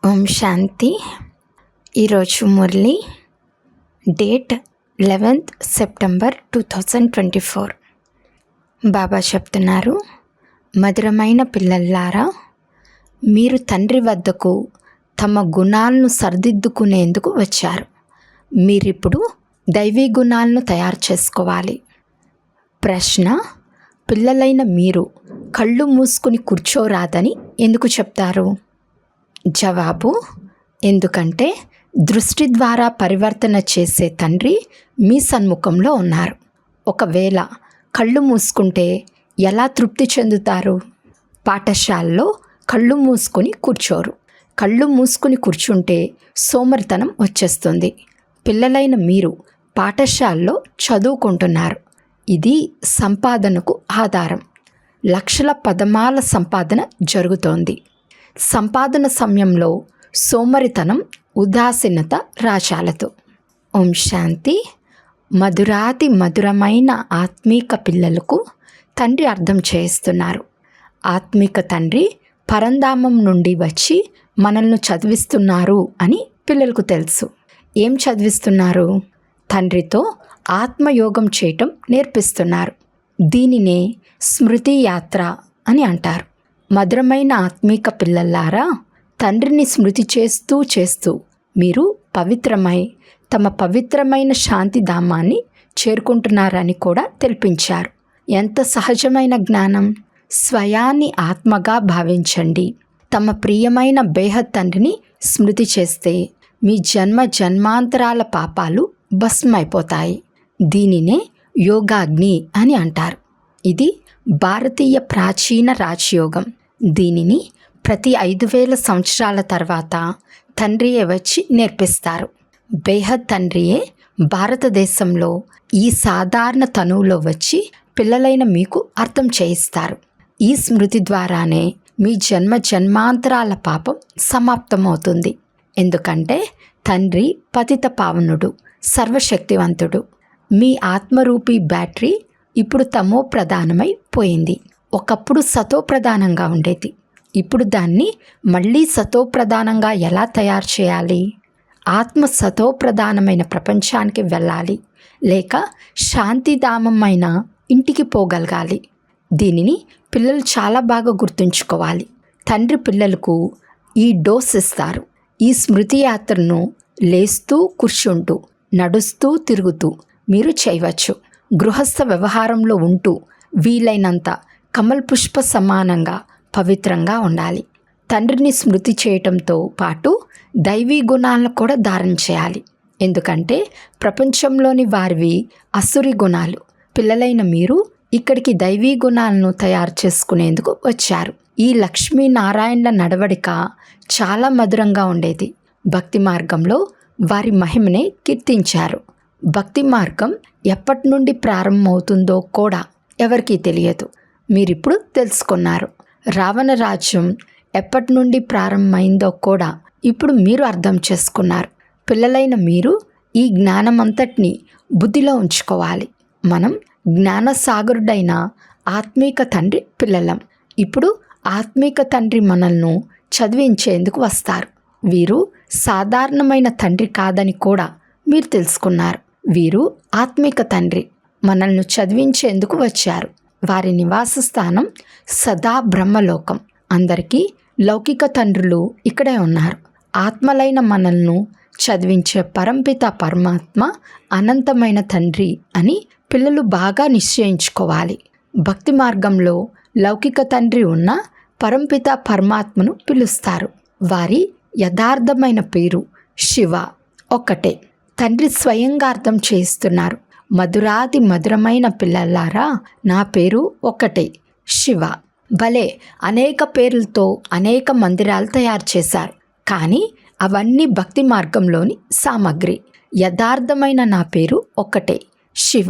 ఓం శాంతి. ఈరోజు Murali date 11th September 2024. బాబా చెప్తున్నారు, మధురమైన పిల్లల్లారా, మీరు తండ్రి వద్దకు తమ గుణాలను సరిదిద్దుకునేందుకు వచ్చారు. మీరిప్పుడు దైవీ గుణాలను తయారు చేసుకోవాలి. ప్రశ్న: పిల్లలైన మీరు కళ్ళు మూసుకుని కూర్చోరాదని ఎందుకు చెప్తారు? జవాబు: ఎందుకంటే దృష్టి ద్వారా పరివర్తన చేసే తండ్రి మీ సన్ముఖంలో ఉన్నారు. ఒకవేళ కళ్ళు మూసుకుంటే ఎలా తృప్తి చెందుతారు? పాఠశాలలో కళ్ళు మూసుకొని కూర్చోరు. కళ్ళు మూసుకుని కూర్చుంటే సోమరితనం వచ్చేస్తుంది. పిల్లలైన మీరు పాఠశాలలో చదువుకుంటున్నారు. ఇది సంపాదనకు ఆధారం. లక్షల పదమాల సంపాదన జరుగుతోంది. సంపాదన సమయంలో సోమరితనం, ఉదాసీనత రాజాలతో. ఓం శాంతి. మధురాతి మధురమైన ఆత్మీక పిల్లలకు తండ్రి అర్థం చేస్తున్నారు. ఆత్మీక తండ్రి పరంధామం నుండి వచ్చి మనల్ని చదివిస్తున్నారు అని పిల్లలకు తెలుసు. ఏం చదివిస్తున్నారు? తండ్రితో ఆత్మయోగం చేయటం నేర్పిస్తున్నారు. దీనినే స్మృతి యాత్ర అని అంటారు. మధురమైన ఆత్మీక పిల్లలారా, తండ్రిని స్మృతి చేస్తూ చేస్తూ మీరు పవిత్రమై తమ పవిత్రమైన శాంతిధామాన్ని చేరుకుంటున్నారని కూడా తెలిపించారు. ఎంత సహజమైన జ్ఞానం! స్వయాన్ని ఆత్మగా భావించండి. తమ ప్రియమైన బేహద్ తండ్రిని స్మృతి చేస్తే మీ జన్మ జన్మాంతరాల పాపాలు భస్మైపోతాయి. దీనినే యోగాగ్ని అని అంటారు. ఇది భారతీయ ప్రాచీన రాజయోగం. దీనిని ప్రతి 5000 సంవత్సరాల తర్వాత తండ్రియే వచ్చి నేర్పిస్తారు. బేహద్ తండ్రియే భారతదేశంలో ఈ సాధారణ తనువులో వచ్చి పిల్లలైన మీకు అర్థం చేయిస్తారు. ఈ స్మృతి ద్వారానే మీ జన్మ జన్మాంతరాల పాపం సమాప్తమవుతుంది. ఎందుకంటే తండ్రి పతిత పావనుడు, సర్వశక్తివంతుడు. మీ ఆత్మరూపీ బ్యాటరీ ఇప్పుడు తమో ప్రధానమై పోయింది. ఒకప్పుడు సతో ప్రధానంగా ఉండేది. ఇప్పుడు దాన్ని మళ్ళీ సతో ప్రధానంగా ఎలా తయారు చేయాలి? ఆత్మ సతో ప్రధానమైన ప్రపంచానికి వెళ్ళాలి, లేక శాంతిధామమైన ఇంటికి పోగలగాలి. దీనిని పిల్లలు చాలా బాగా గుర్తుంచుకోవాలి. తండ్రి పిల్లలకు ఈ డోస్ ఇస్తారు. ఈ స్మృతి యాత్రను లేస్తూ కూర్చుంటూ, నడుస్తూ తిరుగుతూ మీరు చేయవచ్చు. గృహస్థ వ్యవహారంలో ఉంటూ వీలైనంత కమల్ పుష్ప సమానంగా పవిత్రంగా ఉండాలి. తండ్రిని స్మృతి చేయటంతో పాటు దైవీ గుణాలను కూడా ధారణ చేయాలి. ఎందుకంటే ప్రపంచంలోని వారివి అసురి గుణాలు. పిల్లలైన మీరు ఇక్కడికి దైవీ గుణాలను తయారు చేసుకునేందుకు వచ్చారు. ఈ లక్ష్మీనారాయణల నడవడిక చాలా మధురంగా ఉండేది. భక్తి మార్గంలో వారి మహిమనే కీర్తించారు. భక్తి మార్గం ఎప్పటి నుండి ప్రారంభమవుతుందో కూడా ఎవరికీ తెలియదు. మీరిప్పుడు తెలుసుకున్నారు. రావణ రాజ్యం ఎప్పటి నుండి ప్రారంభమైందో కూడా ఇప్పుడు మీరు అర్థం చేసుకున్నారు. పిల్లలైన మీరు ఈ జ్ఞానమంతటిని బుద్ధిలో ఉంచుకోవాలి. మనం జ్ఞానసాగరుడైన ఆత్మీక తండ్రి పిల్లలం. ఇప్పుడు ఆత్మీక తండ్రి మనల్ని చదివించేందుకు వస్తారు. వీరు సాధారణమైన తండ్రి కాదని కూడా మీరు తెలుసుకున్నారు. వీరు ఆత్మీక తండ్రి మనల్ని చదివించేందుకు వచ్చారు. వారి నివాస స్థానం సదా బ్రహ్మలోకం. అందరికీ లౌకిక తండ్రులు ఇక్కడే ఉన్నారు. ఆత్మలైన మనల్ని చదివించే పరంపిత పరమాత్మ అనంతమైన తండ్రి అని పిల్లలు బాగా నిశ్చయించుకోవాలి. భక్తి మార్గంలో లౌకిక తండ్రి ఉన్న పరంపిత పరమాత్మను పిలుస్తారు. వారి యథార్థమైన పేరు శివ ఒక్కటే. తండ్రి స్వయంగా అర్థం చేస్తున్నారు. మధురాతి మధురమైన పిల్లలారా, నా పేరు ఒక్కటే, శివ. భలే అనేక పేర్లతో అనేక మందిరాలు తయారు చేశారు. కానీ అవన్నీ భక్తి మార్గంలోని సామగ్రి. యథార్థమైన నా పేరు ఒక్కటే, శివ.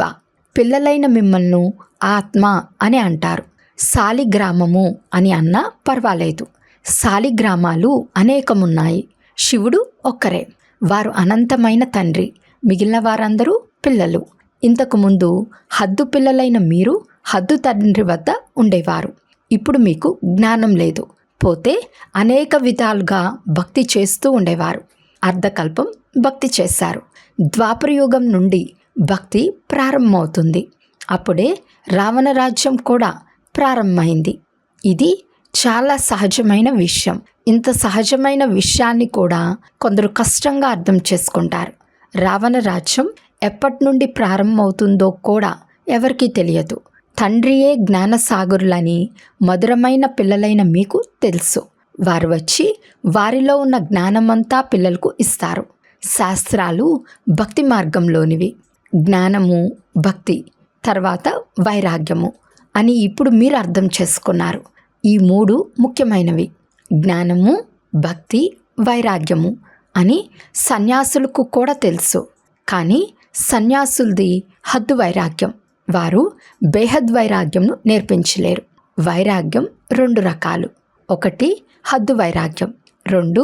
పిల్లలైన మిమ్మల్ని ఆత్మ అని అంటారు. శాలిగ్రామము అని అన్నా పర్వాలేదు. శాలిగ్రామాలు అనేకమున్నాయి. శివుడు ఒక్కరే. వారు అనంతమైన తండ్రి. మిగిలిన వారందరూ పిల్లలు. ఇంతకుముందు హద్దు పిల్లలైన మీరు హద్దు తండ్రి వద్ద ఉండేవారు. ఇప్పుడు మీకు జ్ఞానం లేదు. పోతే అనేక విధాలుగా భక్తి చేస్తూ ఉండేవారు. అర్ధకల్పం భక్తి చేశారు. ద్వాపరయుగం నుండి భక్తి ప్రారంభమవుతుంది. అప్పుడే రావణ రాజ్యం కూడా ప్రారంభమైంది. ఇది చాలా సహజమైన విషయం. ఇంత సహజమైన విషయాన్ని కూడా కొందరు కష్టంగా అర్థం చేసుకుంటారు. రావణ రాజ్యం ఎప్పటి నుండి ప్రారంభమవుతుందో కూడా ఎవరికీ తెలియదు. తండ్రియే జ్ఞానసాగరులని మధురమైన పిల్లలైన మీకు తెలుసు. వారు వచ్చి వారిలో ఉన్న జ్ఞానమంతా పిల్లలకు ఇస్తారు. శాస్త్రాలు భక్తి మార్గంలోనివి. జ్ఞానము, భక్తి, తర్వాత వైరాగ్యము అని ఇప్పుడు మీరు అర్థం చేసుకున్నారు. ఈ మూడు ముఖ్యమైనవి. జ్ఞానము, భక్తి, వైరాగ్యము అని సన్యాసులకు కూడా తెలుసు. కానీ సన్యాసులది హద్దు వైరాగ్యం. వారు బేహద్ వైరాగ్యంను నేర్పించలేరు. వైరాగ్యం 2 రకాలు. 1 హద్దు వైరాగ్యం, 2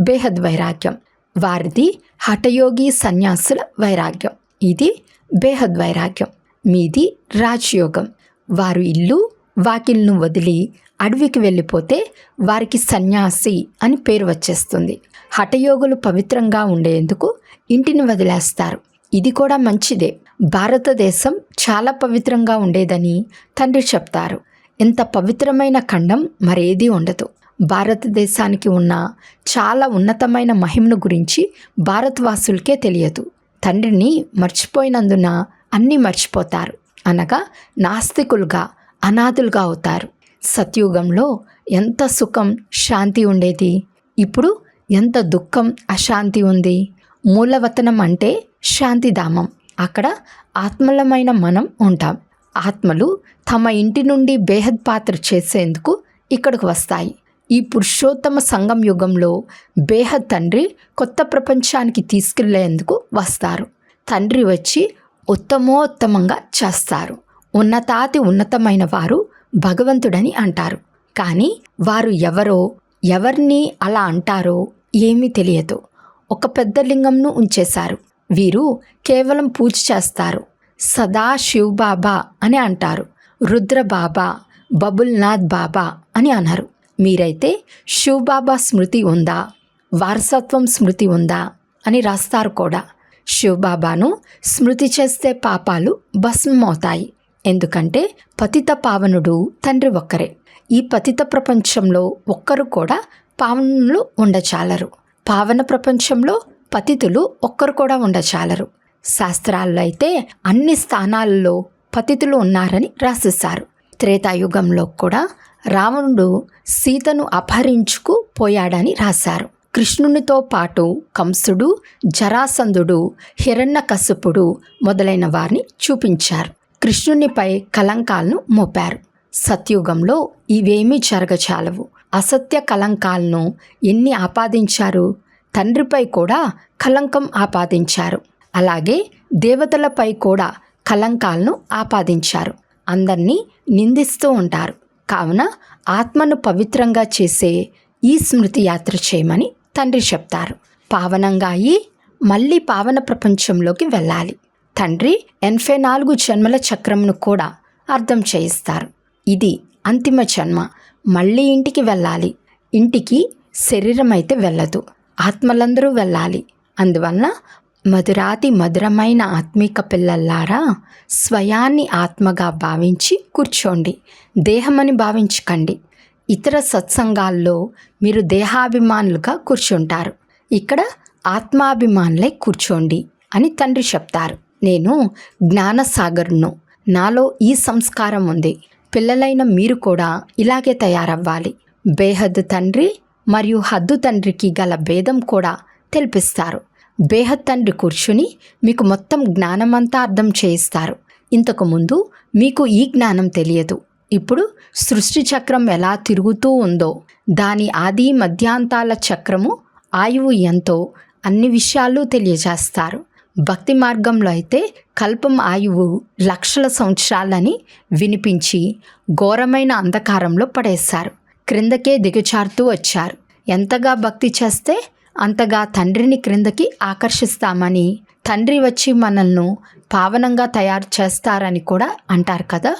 బేహద్ వైరాగ్యం. వారిది హఠయోగి సన్యాసుల వైరాగ్యం. ఇది బేహద్ వైరాగ్యం. మీది రాజయోగం. వారు ఇల్లు వాకిల్ను వదిలి అడవికి వెళ్ళిపోతే వారికి సన్యాసి అని పేరు వచ్చేస్తుంది. హఠయోగులు పవిత్రంగా ఉండేందుకు ఇంటిని వదిలేస్తారు. ఇది కూడా మంచిదే. భారతదేశం చాలా పవిత్రంగా ఉండేదని తండ్రి చెప్తారు. ఇంత పవిత్రమైన ఖండం మరేదీ ఉండదు. భారతదేశానికి ఉన్న చాలా ఉన్నతమైన మహిమను గురించి భారతవాసులకే తెలియదు. తండ్రిని మర్చిపోయినందున అన్నీ మర్చిపోతారు. అనగా నాస్తికులుగా, అనాథులుగా అవుతారు. సత్యుగంలో ఎంత సుఖం, శాంతి ఉండేది. ఇప్పుడు ఎంత దుఃఖం, అశాంతి ఉంది. మూలవతనం అంటే శాంతిధామం. అక్కడ ఆత్మలమైన మనం ఉంటాం. ఆత్మలు తమ ఇంటి నుండి బేహద్ పాత్ర చేసేందుకు ఇక్కడికి వస్తాయి. ఈ పురుషోత్తమ సంగం యుగంలో బేహద్ తండ్రి కొత్త ప్రపంచానికి తీసుకెళ్లేందుకు వస్తారు. తండ్రి వచ్చి ఉత్తమోత్తమంగా చేస్తారు. ఉన్నతాతి ఉన్నతమైన వారు భగవంతుడని అంటారు. కానీ వారు ఎవరో, ఎవరిని అలా అంటారో ఏమీ తెలియదు. ఒక పెద్ద లింగంను ఉంచేశారు. వీరు కేవలం పూజ చేస్తారు. సదా శివ్ బాబా అని అంటారు. రుద్ర బాబా, బబుల్నాథ్ బాబా అని అన్నారు. మీరైతే శివ్ బాబా స్మృతి ఉందా, వారసత్వం స్మృతి ఉందా అని రాస్తారు కూడా. శివ్ బాబాను స్మృతి చేస్తే పాపాలు భస్మమవుతాయి. ఎందుకంటే పతిత పావనుడు తండ్రి ఒక్కరే. ఈ పతిత ప్రపంచంలో ఒక్కరు కూడా పావనులు ఉండచాలరు. పావన ప్రపంచంలో పతితులు ఒక్కరు కూడా ఉండచాలరు. శాస్త్రాల్లో అయితే అన్ని స్థానాలలో పతితులు ఉన్నారని రాసిస్తారు. త్రేతాయుగంలో కూడా రావణుడు సీతను అపహరించుకు పోయాడని రాశారు. కృష్ణునితో పాటు కంసుడు, జరాసంధుడు, హిరణ్యకశిపుడు మొదలైన వారిని చూపించారు. కృష్ణునిపై కలంకాలను మోపారు. సత్యుగంలో ఇవేమీ జరగచాలవు. అసత్య కలంకాలను ఎన్ని ఆపాదించారు. తండ్రిపై కూడా కలంకం ఆపాదించారు. అలాగే దేవతలపై కూడా కలంకాలను ఆపాదించారు. అందరినీ నిందిస్తూ ఉంటారు. కావున ఆత్మను పవిత్రంగా చేసే ఈ స్మృతి యాత్ర చేయమని తండ్రి చెప్తారు. పావనంగా అయి మళ్ళీ పావన ప్రపంచంలోకి వెళ్ళాలి. తండ్రి 84 జన్మల చక్రంను కూడా అర్థం చేయిస్తారు. ఇది అంతిమ జన్మ. మళ్ళీ ఇంటికి వెళ్ళాలి. ఇంటికి శరీరం అయితే వెళ్ళదు. ఆత్మలందరూ వెళ్ళాలి. అందువలన మధురాతి మధురమైన ఆత్మీక పిల్లల్లారా, స్వయాన్ని ఆత్మగా భావించి కూర్చోండి. దేహమని భావించకండి. ఇతర సత్సంగాల్లో మీరు దేహాభిమానులుగా కూర్చుంటారు. ఇక్కడ ఆత్మాభిమానులై కూర్చోండి అని తండ్రి చెప్తారు. నేను జ్ఞానసాగరును. నాలో ఈ సంస్కారం ఉంది. పిల్లలైన మీరు కూడా ఇలాగే తయారవ్వాలి. బేహద్ తండ్రి మరియు హద్దు తండ్రికి గల భేదం కూడా తెలిపిస్తారు. బేహద్ తండ్రి కూర్చుని మీకు మొత్తం జ్ఞానమంతా అర్థం చేయిస్తారు. ఇంతకుముందు మీకు ఈ జ్ఞానం తెలియదు. ఇప్పుడు సృష్టి చక్రం ఎలా తిరుగుతూ ఉందో, దాని ఆది మధ్యాంతాల చక్రము ఆయువు ఎంతో, అన్ని విషయాలు తెలియజేస్తారు. భక్తి మార్గంలో అయితే కల్పం ఆయువు లక్షల సంవత్సరాలని వినిపించి ఘోరమైన అంధకారంలో పడేశారు. క్రిందకే దిగజారుతూ వచ్చారు. ఎంతగా భక్తి చేస్తే అంతగా తండ్రిని క్రిందకి ఆకర్షిస్తామని, తండ్రి వచ్చి మనల్ని పావనంగా తయారు చేస్తారని కూడా అంటారు కదా.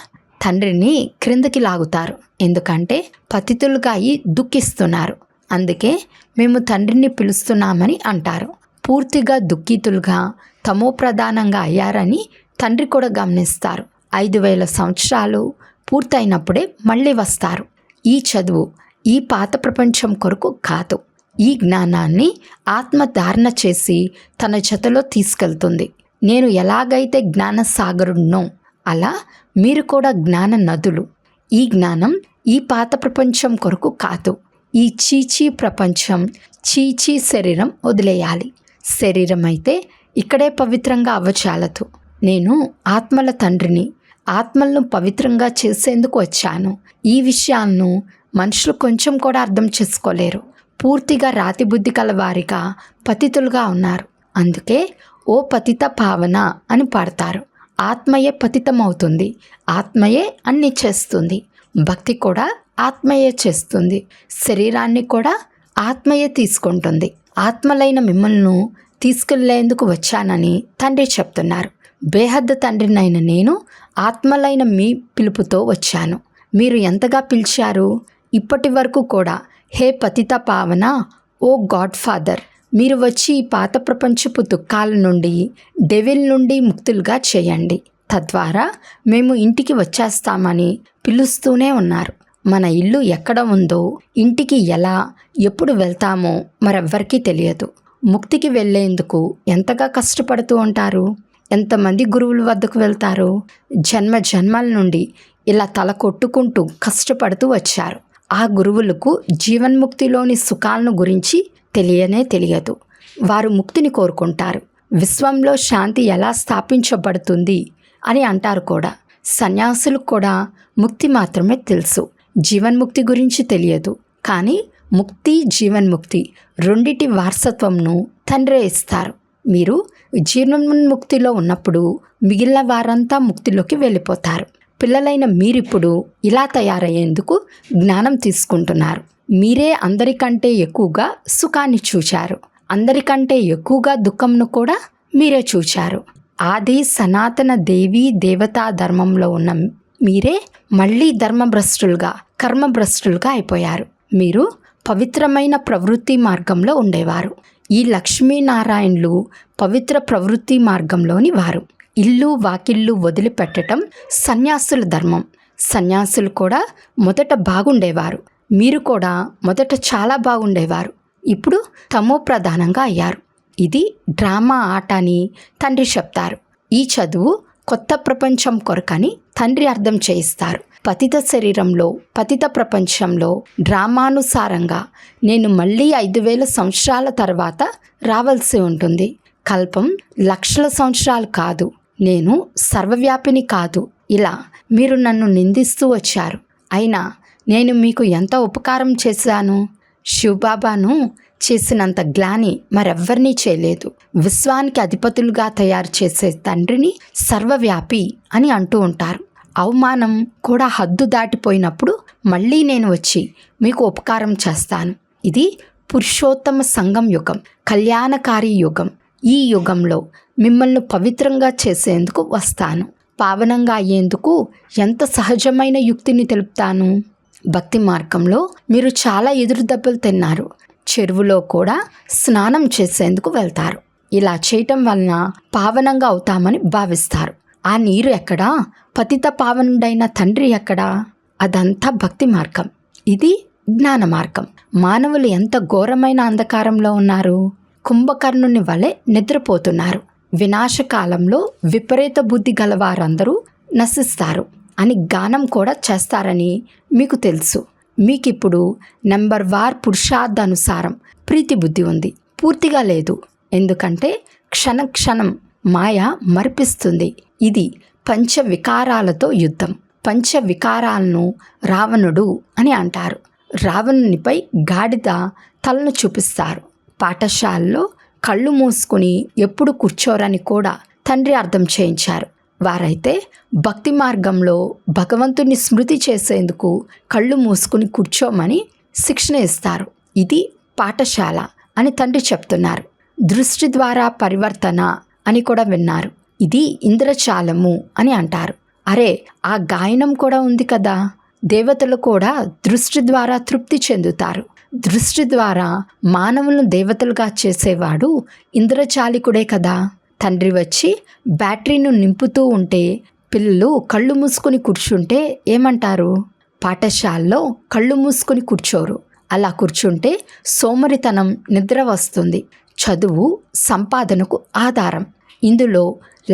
తండ్రిని క్రిందకి లాగుతారు. ఎందుకంటే పతితులుగా అయి దుఃఖిస్తున్నారు. అందుకే మేము తండ్రిని పిలుస్తున్నామని అంటారు. పూర్తిగా దుఃఖితులుగా తమోప్రధానంగా అయ్యారని తండ్రి కూడా గమనిస్తారు. 5000 సంవత్సరాలు పూర్తయినప్పుడే మళ్ళీ వస్తారు. ఈ చదువు ఈ పాత ప్రపంచం కొరకు కాదు. ఈ జ్ఞానాన్ని ఆత్మ ధారణ చేసి తన జతలో తీసుకెళ్తుంది. నేను ఎలాగైతే జ్ఞాన సాగరుడినో అలా మీరు కూడా జ్ఞాన నదులు. ఈ జ్ఞానం ఈ పాత ప్రపంచం కొరకు కాదు. ఈ చీచీ ప్రపంచం, చీచీ శరీరం వదిలేయాలి. శరీరం అయితే ఇక్కడే పవిత్రంగా అవ్వచాలదు. నేను ఆత్మల తండ్రిని, ఆత్మలను పవిత్రంగా చేసేందుకు వచ్చాను. ఈ విషయాలను మనుషులు కొంచెం కూడా అర్థం చేసుకోలేరు. పూర్తిగా రాతి బుద్ధి కల వారిగా పతితులుగా ఉన్నారు. అందుకే ఓ పతిత పావన అని పాడతారు. ఆత్మయే పతితమవుతుంది. ఆత్మయే అన్నీ చేస్తుంది. భక్తి కూడా ఆత్మయే చేస్తుంది. శరీరాన్ని కూడా ఆత్మయే తీసుకుంటుంది. ఆత్మలైన మిమ్మల్ని తీసుకెళ్లేందుకు వచ్చానని తండ్రి చెప్తున్నారు. బేహద్దు తండ్రినైన నేను ఆత్మలైన మీ పిలుపుతో వచ్చాను. మీరు ఎంతగా పిలిచారు? ఇప్పటి వరకు కూడా హే పతిత పావన, ఓ గాడ్ ఫాదర్, మీరు వచ్చి ఈ పాత ప్రపంచపు దుఃఖాల నుండి, డెవిల్ నుండి ముక్తులుగా చేయండి. తద్వారా మేము ఇంటికి వచ్చేస్తామని పిలుస్తూనే ఉన్నారు. మన ఇల్లు ఎక్కడ ఉందో, ఇంటికి ఎలా ఎప్పుడు వెళ్తామో మరెవ్వరికీ తెలియదు. ముక్తికి వెళ్ళేందుకు ఎంతగా కష్టపడుతూ ఉంటారు. ఎంతమంది గురువుల వద్దకు వెళ్తారు. జన్మ జన్మల నుండి ఇలా తల కొట్టుకుంటూ కష్టపడుతూ వచ్చారు. ఆ గురువులకు జీవన్ముక్తిలోని సుఖాలను గురించి తెలియనే తెలియదు. వారు ముక్తిని కోరుకుంటారు. విశ్వంలో శాంతి ఎలా స్థాపించబడుతుంది అని అంటారు కూడా. సన్యాసులకు కూడా ముక్తి మాత్రమే తెలుసు, జీవన్ముక్తి గురించి తెలియదు. కానీ ముక్తి, జీవన్ముక్తి రెండిటి వారసత్వంను తండ్రే ఇస్తారు. మీరు జీవన్ముక్తిలో ఉన్నప్పుడు మిగిలిన వారంతా ముక్తిలోకి వెళ్ళిపోతారు. పిల్లలైన మీరిప్పుడు ఇలా తయారయ్యేందుకు జ్ఞానం తీసుకుంటున్నారు. మీరే అందరికంటే ఎక్కువగా సుఖాన్ని చూచారు. అందరికంటే ఎక్కువగా దుఃఖంను కూడా మీరే చూచారు. ఆది సనాతన దేవీ దేవతా ధర్మంలో ఉన్న మీరే మళ్ళీ ధర్మభ్రష్టులుగా, కర్మభ్రష్టులుగా అయిపోయారు. మీరు పవిత్రమైన ప్రవృత్తి మార్గంలో ఉండేవారు. ఈ లక్ష్మీనారాయణులు పవిత్ర ప్రవృత్తి మార్గంలోని వారు. ఇల్లు వాకిళ్ళు వదిలిపెట్టడం సన్యాసుల ధర్మం. సన్యాసులు కూడా మొదట బాగుండేవారు. మీరు కూడా మొదట చాలా బాగుండేవారు. ఇప్పుడు తమో ప్రధానంగా అయ్యారు. ఇది డ్రామా ఆట అని తండ్రి చెప్తారు. ఈ చదువు కొత్త ప్రపంచం కొరకని తండ్రి అర్థం చేయిస్తారు. పతిత శరీరంలో, పతిత ప్రపంచంలో డ్రామానుసారంగా నేను మళ్ళీ 5000 సంవత్సరాల తర్వాత రావాల్సి ఉంటుంది. కల్పం లక్షల సంవత్సరాలు కాదు. నేను సర్వవ్యాపిని కాదు. ఇలా మీరు నన్ను నిందిస్తూ వచ్చారు. అయినా నేను మీకు ఎంత ఉపకారం చేశాను? శివబాబాను చేసినంత గ్లాని మరెవ్వరినీ చేయలేదు. విశ్వానికి అధిపతులుగా తయారు చేసే తండ్రిని సర్వవ్యాపి అని అంటూ ఉంటారు. అవమానం కూడా హద్దు దాటిపోయినప్పుడు మళ్ళీ నేను వచ్చి మీకు ఉపకారం చేస్తాను. ఇది పురుషోత్తమ సంగం యుగం, కళ్యాణకారి యుగం. ఈ యుగంలో మిమ్మల్ని పవిత్రంగా చేసేందుకు వస్తాను. పావనంగా అయ్యేందుకు ఎంత సహజమైన యుక్తిని తెలుపుతాను. భక్తి మార్గంలో మీరు చాలా ఎదురు దెబ్బలు తిన్నారు. చెరువులో కూడా స్నానం చేసేందుకు వెళ్తారు. ఇలా చేయటం వలన పావనంగా అవుతామని భావిస్తారు. ఆ నీరు ఎక్కడా? పతిత పావనుడైన తండ్రి ఎక్కడా? అదంతా భక్తి మార్గం. ఇది జ్ఞాన మార్గం. మానవులు ఎంత ఘోరమైన అంధకారంలో ఉన్నారు. కుంభకర్ణుని వలె నిద్రపోతున్నారు. వినాశకాలంలో విపరీత బుద్ధి గలవారందరూ నశిస్తారు అని గానం కూడా చేస్తారని మీకు తెలుసు. మీకిప్పుడు నెంబర్ వార్ పురుషార్థానుసారం ప్రీతి బుద్ధి ఉంది. పూర్తిగా లేదు. ఎందుకంటే క్షణ క్షణం మాయ మరిపిస్తుంది. ఇది పంచ వికారాలతో యుద్ధం. పంచ వికారాలను రావణుడు అని అంటారు. రావణునిపై గాడిద తలను చూపిస్తారు. పాఠశాలలో కళ్ళు మూసుకుని ఎప్పుడు కూర్చోరని కూడా తండ్రి అర్థం చేయించారు. వారైతే భక్తి మార్గంలో భగవంతుని స్మృతి చేసేందుకు కళ్ళు మూసుకుని కూర్చోమని శిక్షణ ఇస్తారు. ఇది పాఠశాల అని తండ్రి చెప్తున్నారు. దృష్టి ద్వారా పరివర్తన అని కూడా విన్నారు. ఇది ఇంద్రజాలము అని అంటారు. అరే, ఆ గాయనం కూడా ఉంది కదా, దేవతలు కూడా దృష్టి ద్వారా తృప్తి చెందుతారు. దృష్టి ద్వారా మానవులను దేవతలుగా చేసేవాడు ఇంద్రజాలికుడే కదా. తండ్రి వచ్చి బ్యాటరీను నింపుతూ ఉంటే పిల్లలు కళ్ళు మూసుకొని కూర్చుంటే ఏమంటారు? పాఠశాలలో కళ్ళు మూసుకొని కూర్చోరు. అలా కూర్చుంటే సోమరితనం, నిద్ర వస్తుంది. చదువు సంపాదనకు ఆధారం. ఇందులో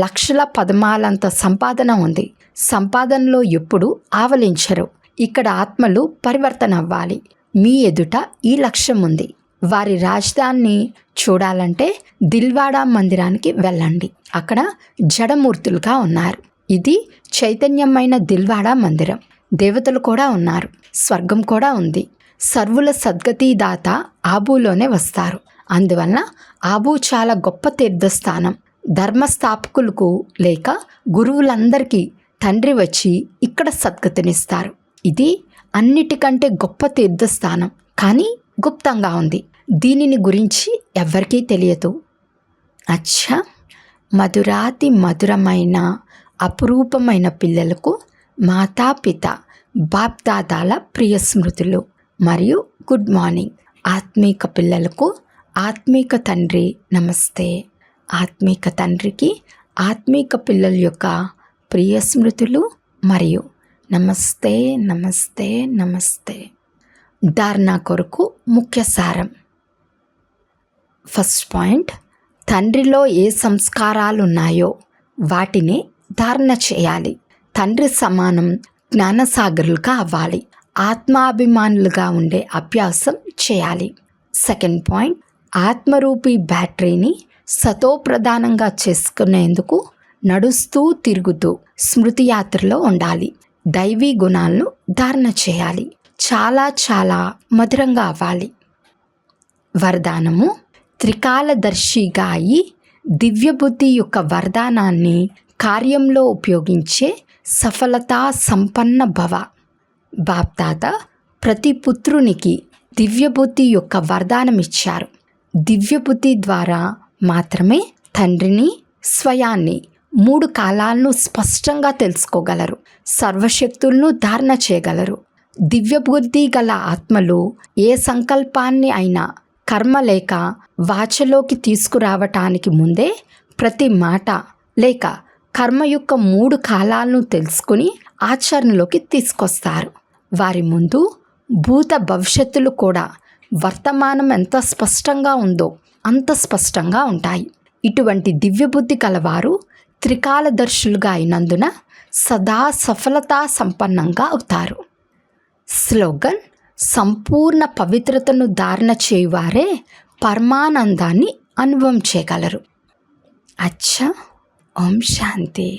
లక్షల పదమాలంత సంపాదన ఉంది. సంపాదనలో ఎప్పుడు ఆవలించరు. ఇక్కడ ఆత్మలు పరివర్తన అవ్వాలి. మీ ఎదుట ఈ లక్ష్యం ఉంది. వారి రాజధానిని చూడాలంటే దిల్వాడా మందిరానికి వెళ్ళండి. అక్కడ జడమూర్తులుగా ఉన్నారు. ఇది చైతన్యమైన దిల్వాడా మందిరం. దేవతలు కూడా ఉన్నారు. స్వర్గం కూడా ఉంది. సర్వుల సద్గతిదాత ఆబూలోనే వస్తారు. అందువలన ఆబూ చాలా గొప్ప తీర్థస్థానం. ధర్మస్థాపకులకు లేక గురువులందరికీ తండ్రి వచ్చి ఇక్కడ సద్గతినిస్తారు. ఇది అన్నిటికంటే గొప్ప తీర్థస్థానం, కానీ గుప్తంగా ఉంది. దీనిని గురించి ఎవ్వరికీ తెలియదు. అచ్చా, మధురాతి మధురమైన అపురూపమైన పిల్లలకు మాతాపిత బాప్దాదాల ప్రియ స్మృతులు మరియు గుడ్ మార్నింగ్. ఆత్మీక పిల్లలకు ఆత్మీక తండ్రి నమస్తే. ఆత్మీక తండ్రికి ఆత్మీక పిల్లల యొక్క ప్రియ స్మృతులు మరియు నమస్తే నమస్తే నమస్తే. ధారణ కొరకు ముఖ్య సారం. ఫస్ట్ పాయింట్, తండ్రిలో ఏ సంస్కారాలు ఉన్నాయో వాటిని ధారణ చేయాలి. తండ్రి సమానం జ్ఞానసాగరులుగా అవ్వాలి. ఆత్మాభిమానులుగా ఉండే అభ్యాసం చేయాలి. సెకండ్ పాయింట్, ఆత్మరూపీ బ్యాటరీని సతోప్రధానంగా చేసుకునేందుకు నడుస్తూ తిరుగుతూ స్మృతి యాత్రలో ఉండాలి. దైవీ గుణాలను ధారణ చేయాలి. చాలా చాలా మధురంగా అవ్వాలి. వరదానము, త్రికాలదర్శిగా అయి దివ్యబుద్ధి యొక్క వరదానాన్ని కార్యంలో ఉపయోగించే సఫలతా సంపన్న భవ. బాప్దాద ప్రతి పుత్రునికి దివ్యబుద్ధి యొక్క వరదానం ఇచ్చారు. దివ్యబుద్ధి ద్వారా మాత్రమే తండ్రిని, స్వయాన్ని, 3 కాలాలను స్పష్టంగా తెలుసుకోగలరు. సర్వశక్తులను ధారణ చేయగలరు. దివ్యబుద్ధి గల ఆత్మలు ఏ సంకల్పాన్ని అయినా కర్మ లేక వాచలోకి తీసుకురావటానికి ముందే ప్రతి మాట లేక కర్మ యొక్క 3 కాలాలను తెలుసుకుని ఆచరణలోకి తీసుకొస్తారు. వారి ముందు భూత భవిష్యత్తులు కూడా వర్తమానం ఎంత స్పష్టంగా ఉందో అంత స్పష్టంగా ఉంటాయి. ఇటువంటి దివ్యబుద్ధి కలవారు త్రికాలదర్శులుగా అయినందున సదా సఫలతా సంపన్నంగా అవుతారు. స్లోగన్, సంపూర్ణ పవిత్రతను ధారణ చేయువారే పరమానందాన్ని అనుభవం చేయగలరు. అచ్చా, ఓం శాంతి.